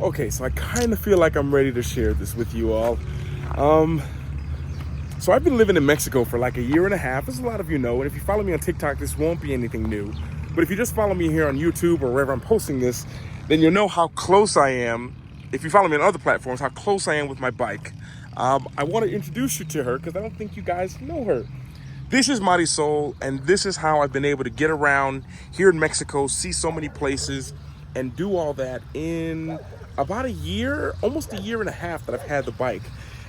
Okay, so I kind of feel like I'm ready to share this with you all. Um, so I've been living in Mexico for like a year and a half, as a lot of you know, and if you follow me on TikTok, this won't be anything new. But if you just follow me here on YouTube or wherever I'm posting this, then you'll know how close I am. If you follow me on other platforms, how close I am with my bike. I want to introduce you to her because I don't think you guys know her. This is Marisol, and this is how I've been able to get around here in Mexico, see so many places, and do all that in about a year, almost a year and a half that I've had the bike.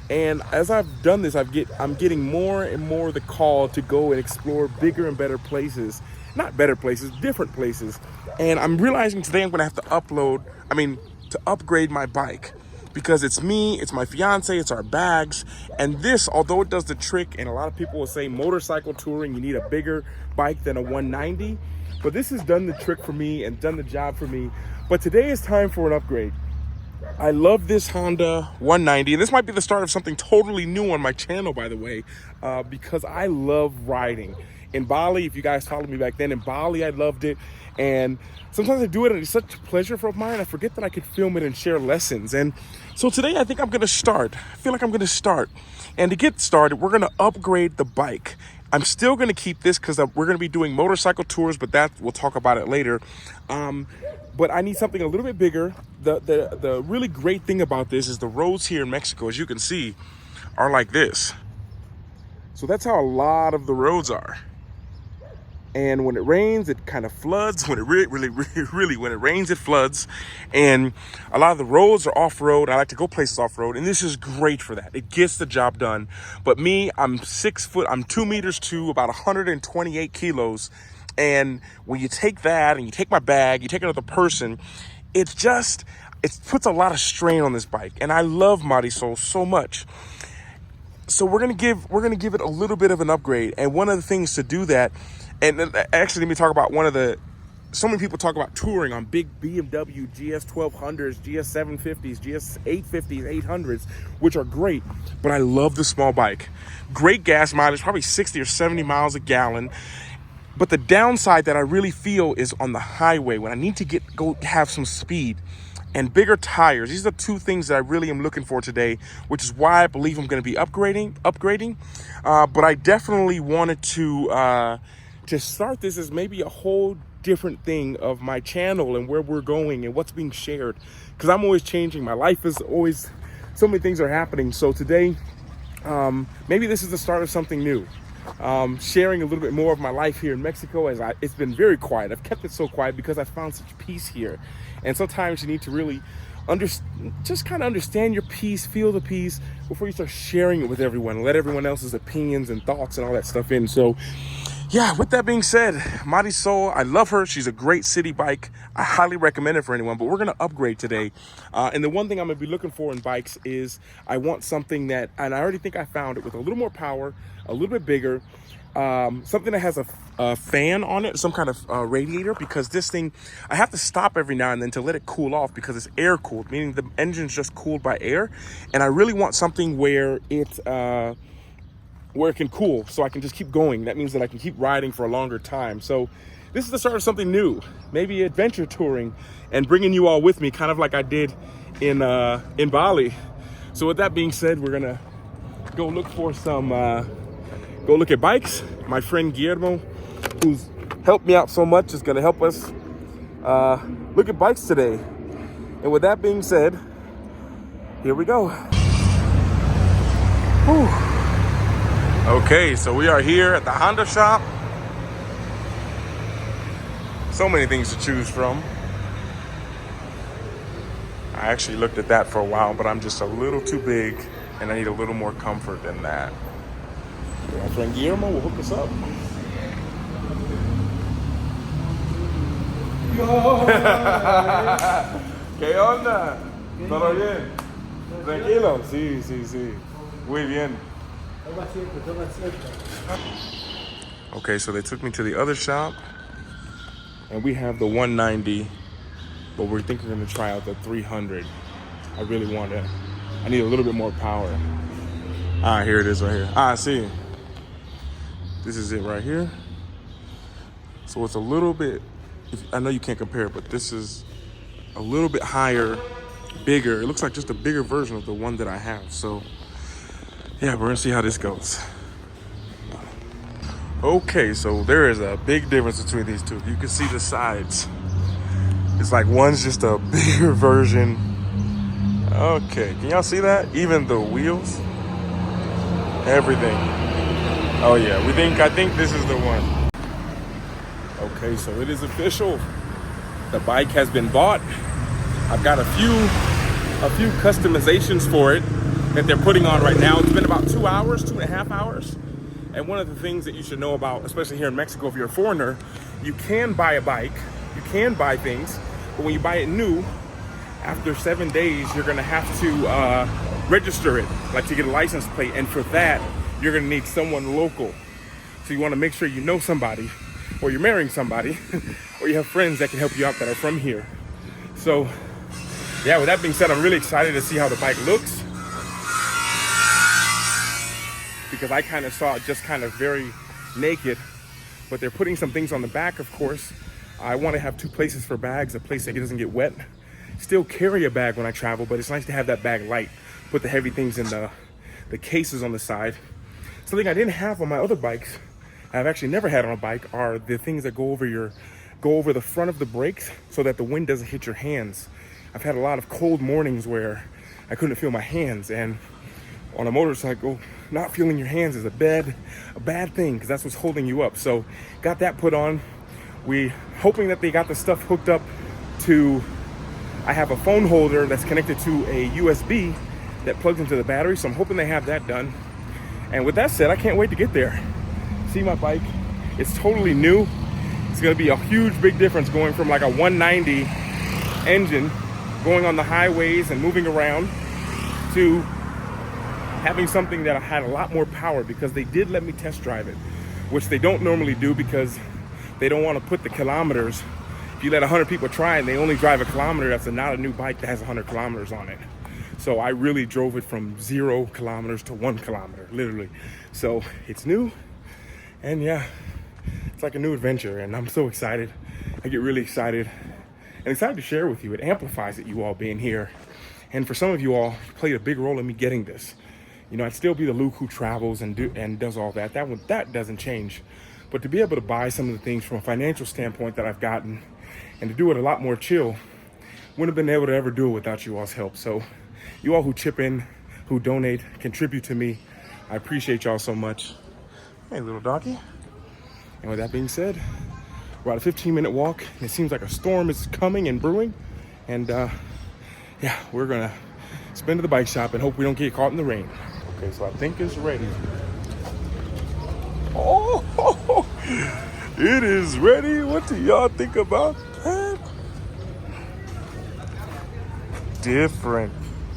And as I've done this, I'm getting more and more the call to go and explore bigger and better places. Not better places, different places. And I'm realizing today I'm gonna have to upgrade my bike, because it's me, it's my fiance, it's our bags. And this, although it does the trick, and a lot of people will say motorcycle touring, you need a bigger bike than a 190, but this has done the trick for me and done the job for me. But today is time for an upgrade. I love this Honda 190, and this might be the start of something totally new on my channel, by the way, because I love riding. In Bali, if you guys followed me back then, in Bali, I loved it. And sometimes I do it and it's such a pleasure of mine, I forget that I could film it and share lessons. And so today I think I'm gonna start. I feel like I'm gonna start. And to get started, we're gonna upgrade the bike. I'm still gonna keep this because we're gonna be doing motorcycle tours, but that we'll talk about it later. But I need something a little bit bigger. The really great thing about this is the roads here in Mexico, as you can see, are like this. So that's how a lot of the roads are. And when it rains, it kind of floods. When it really, when it rains, it floods. And a lot of the roads are off-road. I like to go places off-road, and this is great for that. It gets the job done. But me, I'm 6 foot, I'm 2 meters to about 128 kilos. And when you take that and you take my bag, you take another person, it puts a lot of strain on this bike. And I love Marisol so much. So we're gonna give it a little bit of an upgrade. And one of the things to do that, and actually let me talk about so many people talk about touring on big BMW GS 1200s, GS 750s, GS 850s, 800s, which are great, but I love the small bike. Great gas mileage, probably 60 or 70 miles a gallon. But the downside that I really feel is on the highway when I need to go have some speed. And bigger tires. These are the two things that I really am looking for today, which is why I believe I'm going to be upgrading. But I definitely wanted to start this as maybe a whole different thing of my channel and where we're going and what's being shared, because I'm always changing. My life is always, so many things are happening. So today, maybe this is the start of something new. Sharing a little bit more of my life here in Mexico, it's been very quiet. I've kept it so quiet because I found such peace here. And sometimes you need to really just kind of understand your peace, feel the peace before you start sharing it with everyone. Let everyone else's opinions and thoughts and all that stuff in. So yeah, with that being said, Marisol, I love her. She's a great city bike. I highly recommend it for anyone, but we're going to upgrade today. And the one thing I'm going to be looking for in bikes is I want something that, and I already think I found it, with a little more power, a little bit bigger, something that has a fan on it, some kind of radiator, because this thing, I have to stop every now and then to let it cool off because it's air cooled, meaning the engine's just cooled by air. And I really want something where it can cool so I can just keep going. That means that I can keep riding for a longer time. So this is the start of something new, maybe adventure touring and bringing you all with me, kind of like I did in Bali. So with that being said, we're gonna go look for go look at bikes. My friend Guillermo, who's helped me out so much, is gonna help us look at bikes today. And with that being said, here we go. Whew. Okay, so we are here at the Honda shop. So many things to choose from. I actually looked at that for a while, but I'm just a little too big and I need a little more comfort than that. My friend Guillermo will hook us up. ¿Qué onda? ¿Todo bien? Tranquilo? Sí, sí, sí. Muy bien. Okay, so they took me to the other shop, and we have the 190, but we're thinking we're gonna try out the 300. I need a little bit more power. Here it is right here. I see. This is it right here. So it's a little bit, I know you can't compare it, but this is a little bit higher bigger. It looks like just a bigger version of the one that I have. So yeah, we're gonna see how this goes. Okay, so there is a big difference between these two. You can see the sides. It's like one's just a bigger version. Okay, can y'all see that? Even the wheels, everything. Oh yeah, I think this is the one. Okay, so it is official. The bike has been bought. I've got a few customizations for it that they're putting on right now. It's been about 2 hours, 2.5 hours. And one of the things that you should know about, especially here in Mexico, if you're a foreigner, you can buy a bike, you can buy things, but when you buy it new, after 7 days, you're gonna have to register it, like to get a license plate. And for that, you're gonna need someone local. So you wanna make sure you know somebody, or you're marrying somebody, or you have friends that can help you out that are from here. So yeah, with that being said, I'm really excited to see how the bike looks, because I kind of saw it just kind of very naked, but they're putting some things on the back, of course. I want to have 2 places for bags, a place that doesn't get wet. Still carry a bag when I travel, but it's nice to have that bag light. Put the heavy things in the cases on the side. Something I didn't have on my other bikes, I've actually never had on a bike, are the things that go over the front of the brakes so that the wind doesn't hit your hands. I've had a lot of cold mornings where I couldn't feel my hands, and on a motorcycle, not feeling your hands is a bad thing, because that's what's holding you up. So got that put on. We hoping that they got the stuff hooked up to, I have a phone holder that's connected to a USB that plugs into the battery, so I'm hoping they have that done. And with that said, I can't wait to get there. See my bike, it's totally new. It's gonna be a huge, big difference going from like a 190 engine going on the highways and moving around to having something that had a lot more power, because they did let me test drive it, which they don't normally do because they don't want to put the kilometers. If you let 100 people try and they only drive a kilometer, that's not a new bike that has 100 kilometers on it. So I really drove it from 0 kilometers to 1 kilometer, literally. So it's new, and yeah, it's like a new adventure, and I'm so excited. I get really excited and excited to share with you. It amplifies it, you all being here. And for some of you all, you played a big role in me getting this. You know, I'd still be the Luke who travels and does all that. That doesn't change. But to be able to buy some of the things from a financial standpoint that I've gotten, and to do it a lot more chill, wouldn't have been able to ever do it without you all's help. So you all who chip in, who donate, contribute to me, I appreciate y'all so much. Hey, little doggy. And with that being said, we're about a 15-minute walk, and it seems like a storm is coming and brewing. And yeah, we're gonna spin to the bike shop and hope we don't get caught in the rain. Okay, so I think it's ready. Oh, it is ready. What do y'all think about that? Different.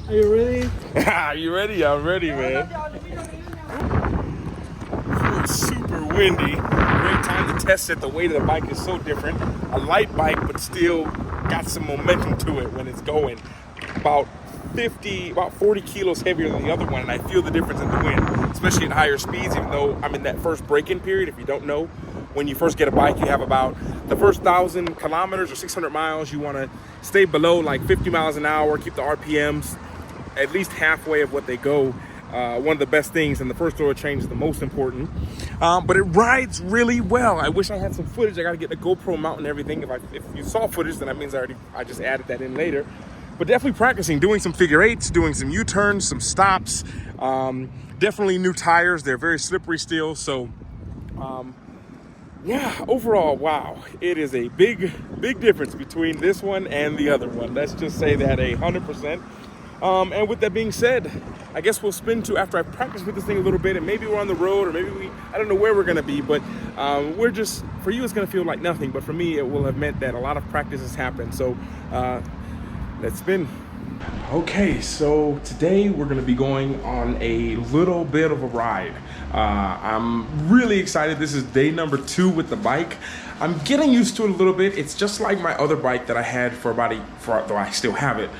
Are you ready? Are you ready? I'm ready, man. It's super windy. Great time to test it. The weight of the bike is so different. A light bike, but still got some momentum to it when it's going. About 40 kilos heavier than the other one, and I feel the difference in the wind, especially at higher speeds, even though I'm in that first break-in period. If you don't know, when you first get a bike, you have about the first 1,000 kilometers or 600 miles, you want to stay below like 50 miles an hour, keep the RPMs at least halfway of what they go. One of the best things, and the first oil change is the most important. But it rides really well. I wish I had some footage. I got to get the GoPro mount and everything. If you saw footage, then that means I just added that in later. But definitely practicing, doing some figure eights, doing some U-turns, some stops. Definitely new tires. They're very slippery still. So yeah, overall, wow. It is a big difference between this one and the other one. Let's just say that 100%. And with that being said, I guess we'll spin to after I practice with this thing a little bit, and maybe we're on the road, or maybe I don't know where we're gonna be, but we're just, for you it's gonna feel like nothing, but for me it will have meant that a lot of practice has happened. So let's spin. Okay, so today we're gonna be going on a little bit of a ride. I'm really excited. This is day number 2 with the bike. I'm getting used to it a little bit. It's just like my other bike that I had though I still have it.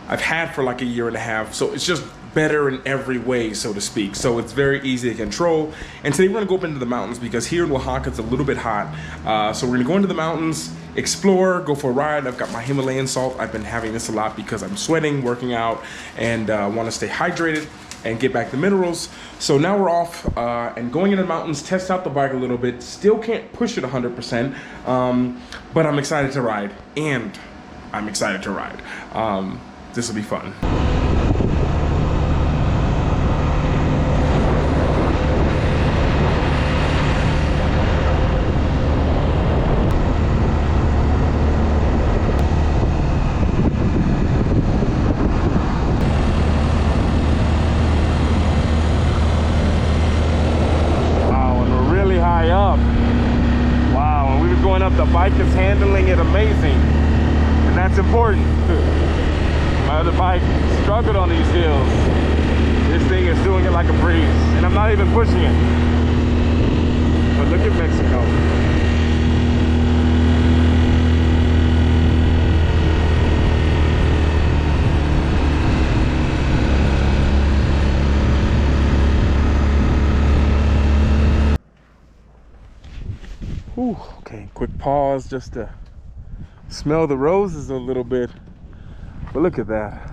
I've had for like a year and a half, so it's just better in every way, so to speak. So it's very easy to control. And today we're gonna go up into the mountains because here in Oaxaca it's a little bit hot. So we're gonna go into the mountains. explore, go for a ride. I've got my Himalayan salt. I've been having this a lot because I'm sweating, working out, and want to stay hydrated and get back the minerals. So now we're off and going into the mountains, test out the bike a little bit. Still can't push it 100%, but I'm excited to ride, and I'm excited to ride. This will be fun. The bike is handling it amazing, and that's important. My other bike struggled on these hills. This thing is doing it like a breeze, and I'm not even pushing it. But look at Mexico. Ooh, okay, quick pause just to smell the roses a little bit. But look at that.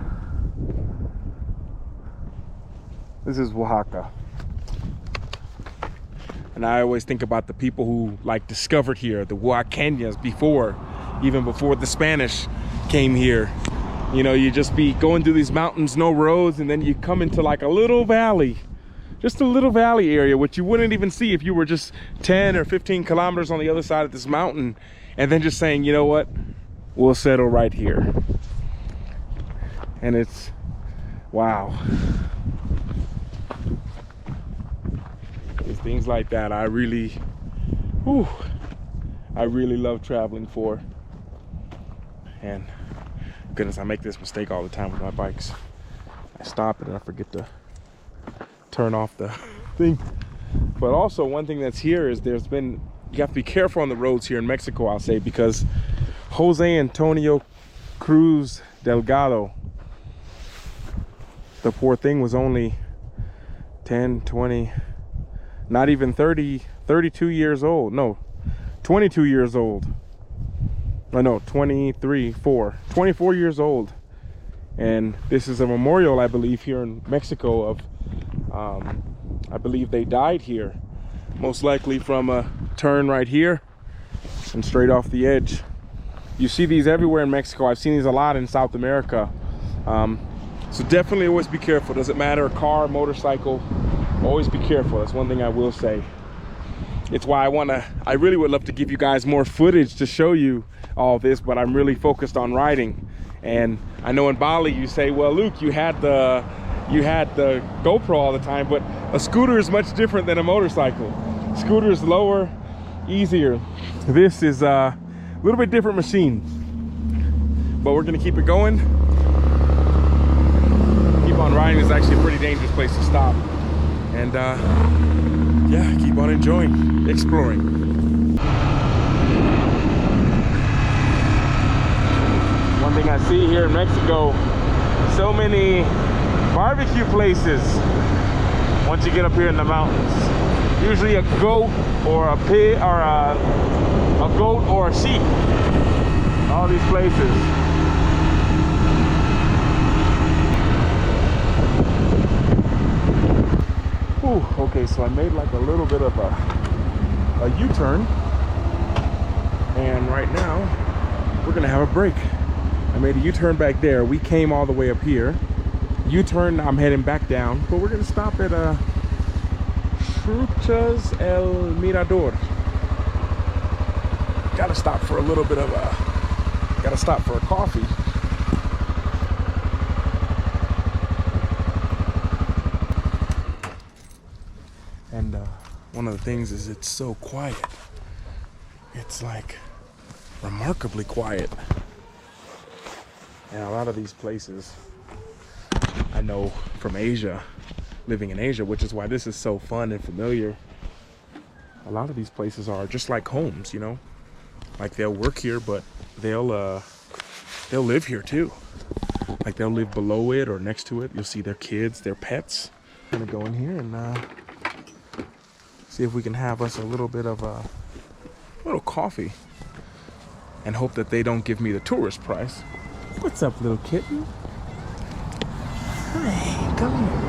This is Oaxaca. And I always think about the people who like discovered here, the Oaxacanos, even before the Spanish came here. You know, you just be going through these mountains, no roads, and then you come into like a little valley. Just a little valley area, which you wouldn't even see if you were just 10 or 15 kilometers on the other side of this mountain, and then just saying, you know what, we'll settle right here. And it's, wow. It's things like that I really love traveling for. And goodness, I make this mistake all the time with my bikes. I stop it and I forget to turn off the thing. But also one thing that's here is you have to be careful on the roads here in Mexico, I'll say, because Jose Antonio Cruz Delgado, the poor thing was only 10, 20, not even 30, 32 years old. No, 22 years old. No, 24 years old. And this is a memorial, I believe, here in Mexico of I believe they died here, most likely from a turn right here and straight off the edge. You see these everywhere in Mexico. I've seen these a lot in South America. So definitely always be careful. Doesn't matter, car, motorcycle, always be careful. That's one thing I will say. It's why I really would love to give you guys more footage to show you all this, but I'm really focused on riding. And I know in Bali you say, well, Luke, you had the GoPro all the time, but a scooter is much different than a motorcycle. Scooter is lower, easier. This is a little bit different machine, but we're gonna keep it going. Keep on riding. It's actually a pretty dangerous place to stop. And yeah, keep on enjoying, exploring. One thing I see here in Mexico, so many barbecue places once you get up here in the mountains. Usually a goat or a pig or a goat or a sheep. All these places. Ooh, okay, so I made like a little bit of a U-turn, and right now we're gonna have a break. I made a U-turn back there. We came all the way up here. U-turn, I'm heading back down, but we're gonna stop at Frutas El Mirador. Gotta stop for a little bit of gotta stop for a coffee. And one of the things is it's so quiet. It's like remarkably quiet. And a lot of these places I know from Asia, living in Asia, which is why this is so fun and familiar. A lot of these places are just like homes, you know, like they'll work here, but they'll live here too. Like they'll live below it or next to it. You'll see their kids, their pets. I'm gonna go in here and see if we can have us a little bit of a little coffee. and hope that they don't give me the tourist price. What's up, little kitten? Hey, come here.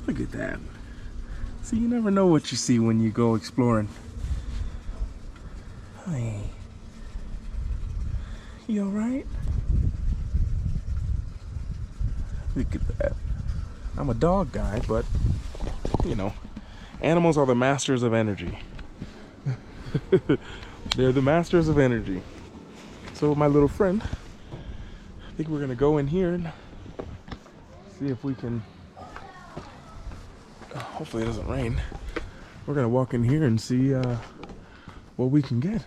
Look at that. See, you never know what you see when you go exploring. Hey. You alright? Look at that. I'm a dog guy, but, you know, animals are the masters of energy. They're the masters of energy. So my little friend, I think we're gonna go in here and see if we can, hopefully it doesn't rain. We're gonna walk in here and see what we can get.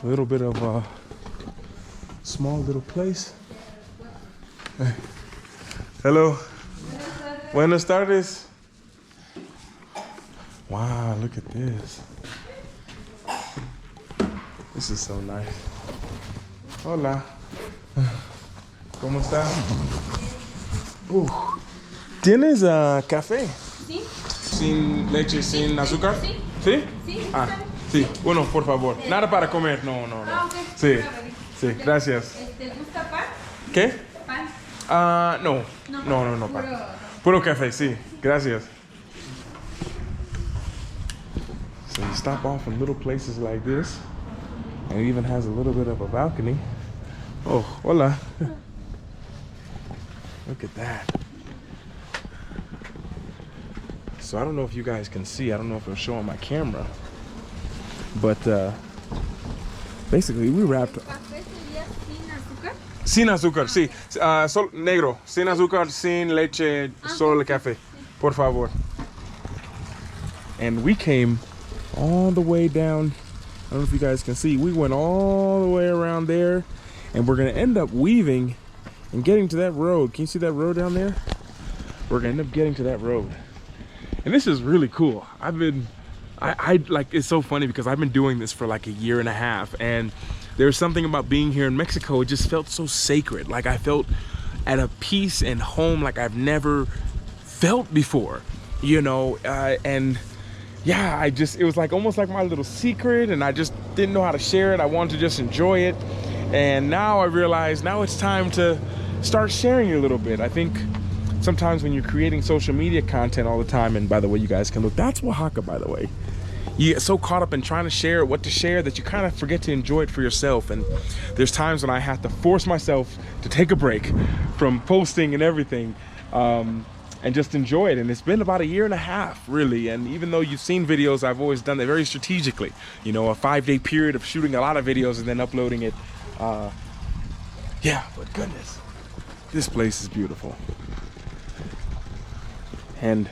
A little bit of a small little place. Hello. Buenas tardes. Wow, look at this. This is so nice. Hola. ¿Cómo está? ¿Tienes café? Sí. Sin leche, sin azúcar? Sí. ¿Sí? Sí. Ah, sí. Bueno, por favor. Nada para comer. No, no, no. Ah, ok. Sí. Sí, gracias. ¿Te gusta pan? ¿Qué? Pan. No. No, pan. Puro café, sí. Gracias. So you stop off in little places like this. And it even has a little bit of a balcony. Oh, hola. Look at that. So I don't know if you guys can see. I don't know if it'll show on my camera. But basically we wrapped... ¿Café sería sin azúcar? Sin azúcar, sí. Sol negro. Sin azúcar, sin leche, solo el café. Por favor. And we came all the way down. I don't know if you guys can see. We went all the way around there. And we're going to end up weaving and getting to that road. Can you see that road down there? We're going to end up getting to that road. And this is really cool. I like, it's so funny because I've been doing this for like a year and a half. And there's something about being here in Mexico. It just felt so sacred. Like I felt at a peace and home like I've never felt before, you know? And yeah, it was like almost like my little secret, and I just didn't know how to share it. I wanted to just enjoy it. And now I realize now it's time to start sharing it a little bit. I think sometimes when you're creating social media content all the time, and by the way, you guys can look, that's Oaxaca, by the way. You get so caught up in trying to share what to share that you kind of forget to enjoy it for yourself. And there's times when I have to force myself to take a break from posting and everything. And just enjoy it. And it's been about a year and a half, really. And even though you've seen videos, I've always done it very strategically. You know, a 5-day period of shooting a lot of videos and then uploading it. Yeah, but goodness, this place is beautiful. And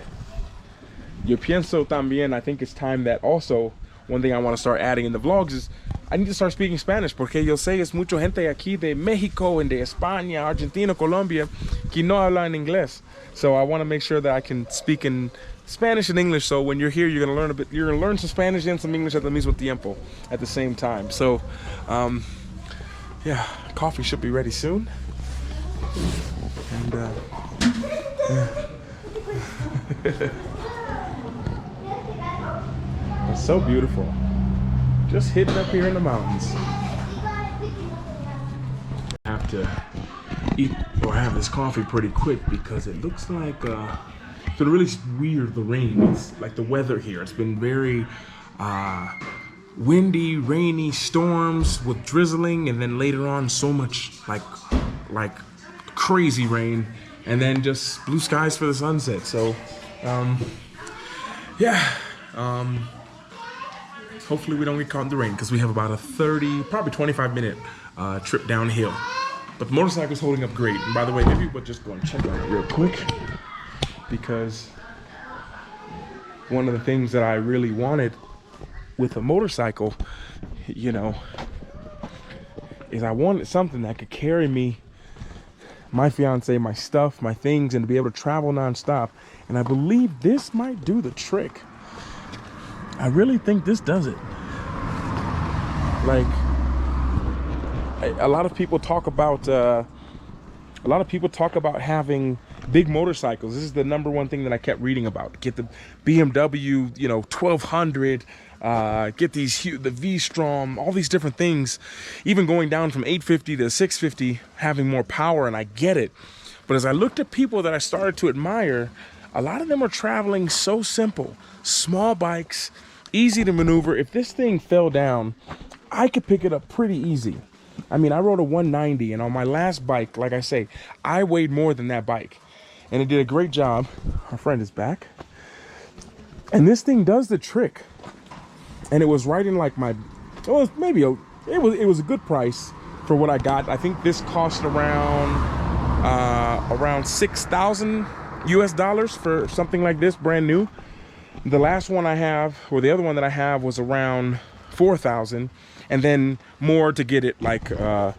yo pienso también, I think it's time that also, one thing I want to start adding in the vlogs is, I need to start speaking Spanish, porque yo sé es mucha gente aquí de Mexico and de España, Argentina, Colombia, que no hablan inglés. So I want to make sure that I can speak in Spanish and English. So when you're here, you're gonna learn you're gonna learn some Spanish and some English at the mismo tiempo, at the same time. So, yeah, coffee should be ready soon. And it's so beautiful. Just hidden up here in the mountains. I have to eat or have this coffee pretty quick because it looks like it's been really weird, the rain. It's like the weather here. It's been very windy, rainy, storms with drizzling, and then later on so much like crazy rain, and then just blue skies for the sunset. So yeah. Hopefully we don't get caught in the rain because we have about a 30, probably 25-minute trip downhill. But the motorcycle's holding up great. And by the way, maybe we'll just go and check on it real quick, because one of the things that I really wanted with a motorcycle, you know, is I wanted something that could carry me, my fiance, my stuff, my things, and to be able to travel nonstop. And I believe this might do the trick. I really think this does it. Like, a lot of people talk about A lot of people talk about having big motorcycles. This is the #1 thing that I kept reading about. Get the BMW, 1200, get the V-Strom, all these different things, even going down from 850 to 650, having more power, and I get it. But as I looked at people that I started to admire, a lot of them are traveling so simple, small bikes, easy to maneuver. If this thing fell down, I could pick it up pretty easy. I mean, I rode a 190, and on my last bike, like I say, I weighed more than that bike, and it did a great job. Our friend is back, and this thing does the trick. And it was right in like my, it was a good price for what I got. I think this cost around 6,000 US dollars for something like this, brand new. The last one I have, or the other one that I have, was around 4,000, and then more to get it, like I'll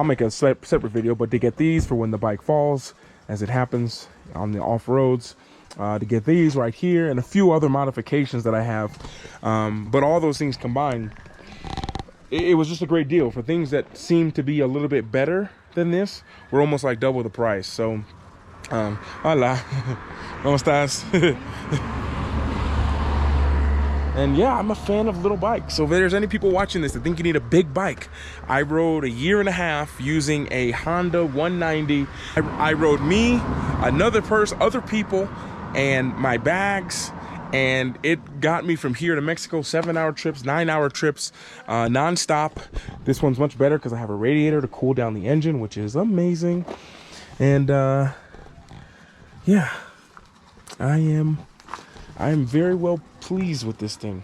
make a separate video, but to get these for when the bike falls, as it happens on the off-roads, to get these right here, and a few other modifications that I have, but all those things combined, it was just a great deal for things that seem to be a little bit better than this. We're almost like double the price. So hola, ¿cómo estás? And yeah, I'm a fan of little bikes. So if there's any people watching this that think you need a big bike, I rode a year and a half using a Honda 190. I rode me, another person, other people, and my bags, and it got me from here to Mexico, 7-hour trips, 9-hour trips, non-stop. This one's much better because I have a radiator to cool down the engine, which is amazing. And yeah, I am very well pleased with this thing,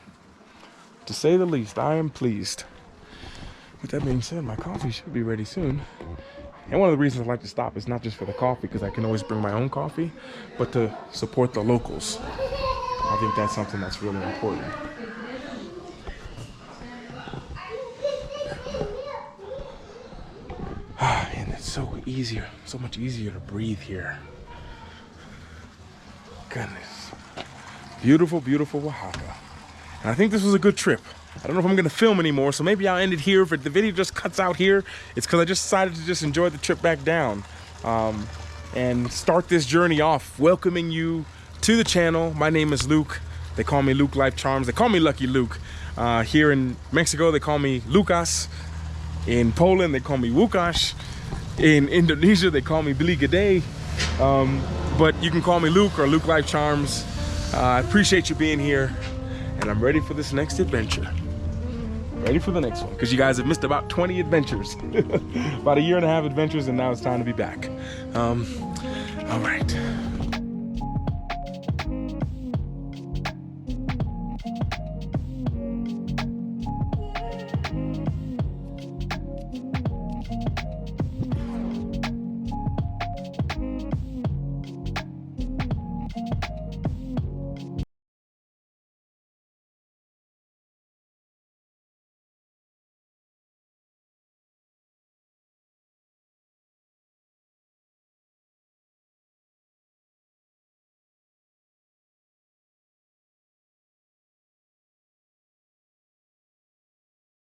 to say the least. I am pleased. With that being said, my coffee should be ready soon. And one of the reasons I like to stop is not just for the coffee, because I can always bring my own coffee, but to support the locals. I think that's something that's really important. And it's so much easier to breathe here. Goodness. Beautiful, beautiful Oaxaca. And I think this was a good trip. I don't know if I'm gonna film anymore, so maybe I'll end it here. If the video just cuts out here, it's because I just decided to just enjoy the trip back down, and start this journey off, welcoming you to the channel. My name is Luke. They call me Lukelifecharms. They call me Lucky Luke. Here in Mexico, they call me Lukas. In Poland, they call me Łukasz. In Indonesia, they call me Bili Gede. But you can call me Luke or Lukelifecharms. I appreciate you being here, and I'm ready for this next adventure. Ready for the next one, because you guys have missed about 20 adventures. About a year and a half adventures, and now it's time to be back. All right.